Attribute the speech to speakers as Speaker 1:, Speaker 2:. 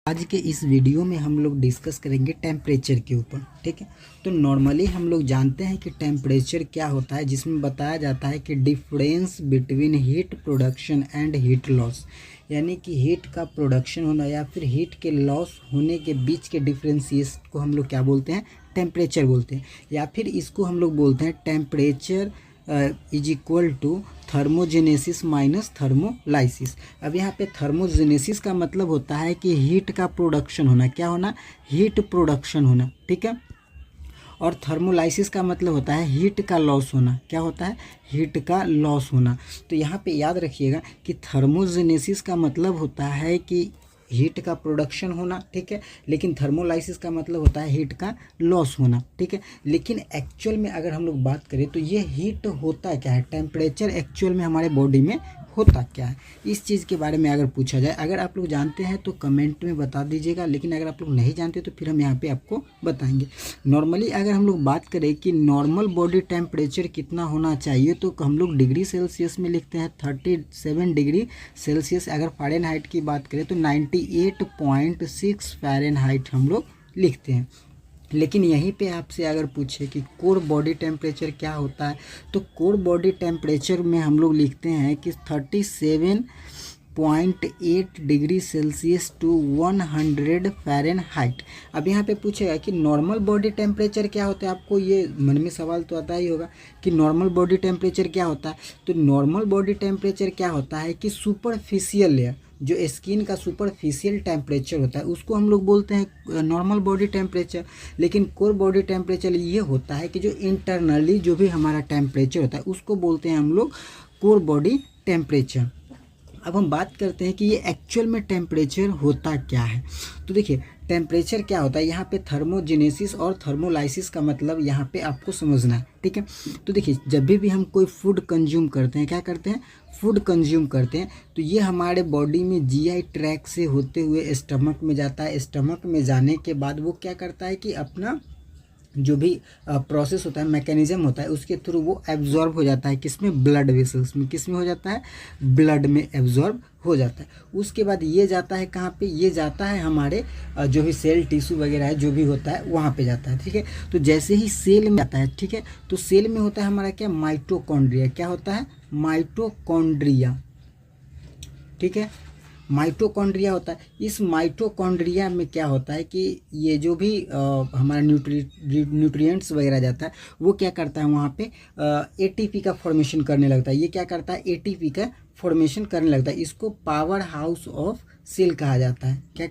Speaker 1: आज के इस वीडियो में हम लोग डिस्कस करेंगे टेम्परेचर के ऊपर। ठीक है, तो नॉर्मली हम लोग जानते हैं कि टेम्परेचर क्या होता है, जिसमें बताया जाता है कि difference between heat production and heat loss, यानी कि हीट का प्रोडक्शन होना या फिर हीट के लॉस होने के बीच के डिफरेंशिएशन को हम लोग क्या बोलते हैं, टेम्परेचर बोलते हैं। या फिर इसको हम लोग बोलते हैं temperature is equal to thermogenesis minus thermolysis. अब यहाँ पे थर्मोजेनेसिस का मतलब होता है कि हीट का प्रोडक्शन होना, क्या होना, हीट प्रोडक्शन होना। ठीक है, और थर्मोलाइसिस का मतलब होता है हीट का लॉस होना, क्या होता है, हीट का लॉस होना। तो यहाँ पे याद रखिएगा कि थर्मोजेनेसिस का मतलब होता है कि हीट का प्रोडक्शन होना, ठीक है, लेकिन थर्मोलाइसिस का मतलब होता है हीट का लॉस होना। ठीक है, लेकिन एक्चुअल में अगर हम लोग बात करें तो ये हीट होता क्या है, टेम्परेचर एक्चुअल में हमारे बॉडी में होता क्या है, इस चीज़ के बारे में अगर पूछा जाए, अगर आप लोग जानते हैं तो कमेंट में बता दीजिएगा, लेकिन अगर आप लोग नहीं जानते तो फिर हम यहाँ पे आपको बताएंगे। नॉर्मली अगर हम लोग बात करें कि नॉर्मल बॉडी टेम्परेचर कितना होना चाहिए, तो हम लोग डिग्री सेल्सियस में लिखते हैं 37 डिग्री सेल्सियस। अगर फ़ारेनहाइट की बात करें तो 98.6 फ़ारेनहाइट हम लोग लिखते हैं। लेकिन यहीं पे आपसे अगर पूछे कि कोर बॉडी टेम्परेचर क्या होता है, तो कोर बॉडी टेम्परेचर में हम लोग लिखते हैं कि 37.8 डिग्री सेल्सियस टू 100 फ़ारेनहाइट। अब यहाँ पे पूछेगा कि नॉर्मल बॉडी टेम्परेचर क्या होता है, आपको ये मन में सवाल तो आता ही होगा कि नॉर्मल बॉडी टेम्परेचर क्या होता है। तो नॉर्मल बॉडी टेम्परेचर क्या होता है कि सुपरफिशियल लेयर, जो स्किन का सुपरफिशियल टेम्परेचर होता है, उसको हम लोग बोलते हैं नॉर्मल बॉडी टेम्परेचर। लेकिन कोर बॉडी टेम्परेचर ये होता है कि जो इंटरनली जो भी हमारा टेम्परेचर होता है उसको बोलते हैं हम लोग कोर बॉडी टेम्परेचर। अब हम बात करते हैं कि ये एक्चुअल में टेम्परेचर होता क्या है। तो देखिए टेम्परेचर क्या होता है, यहाँ पे थर्मोजेनेसिस और थर्मोलाइसिस का मतलब यहाँ पे आपको समझना है। ठीक है, तो देखिए जब भी हम कोई फूड कंज्यूम करते हैं, क्या करते हैं, फूड कंज्यूम करते हैं, तो ये हमारे बॉडी में जीआई ट्रैक से होते हुए स्टमक में जाता है। स्टमक में जाने के बाद वो क्या करता है कि अपना जो भी प्रोसेस होता है, मैकेनिज्म होता है, उसके थ्रू वो एब्जॉर्ब हो जाता है, किसमें, ब्लड वेसल्स में। किस में हो जाता है, ब्लड में एब्जॉर्ब हो जाता है। उसके बाद ये जाता है कहाँ पे, ये जाता है हमारे जो भी सेल टिश्यू वगैरह है जो भी होता है वहाँ पे जाता है। ठीक है, तो जैसे ही सेल में जाता है, ठीक है, तो सेल में होता है हमारा क्या, माइटोकॉन्ड्रिया। क्या होता है, माइटोकॉन्ड्रिया। ठीक है, माइटोकॉन्ड्रिया होता है। इस माइटोकॉन्ड्रिया में क्या होता है कि ये जो भी हमारा न्यूट्रिएंट्स वगैरह जाता है वो क्या करता है, वहाँ पे एटीपी का फॉर्मेशन करने लगता है। ये क्या करता है, एटीपी का फॉर्मेशन करने लगता है। इसको पावर हाउस ऑफ सेल कहा जाता है। क्या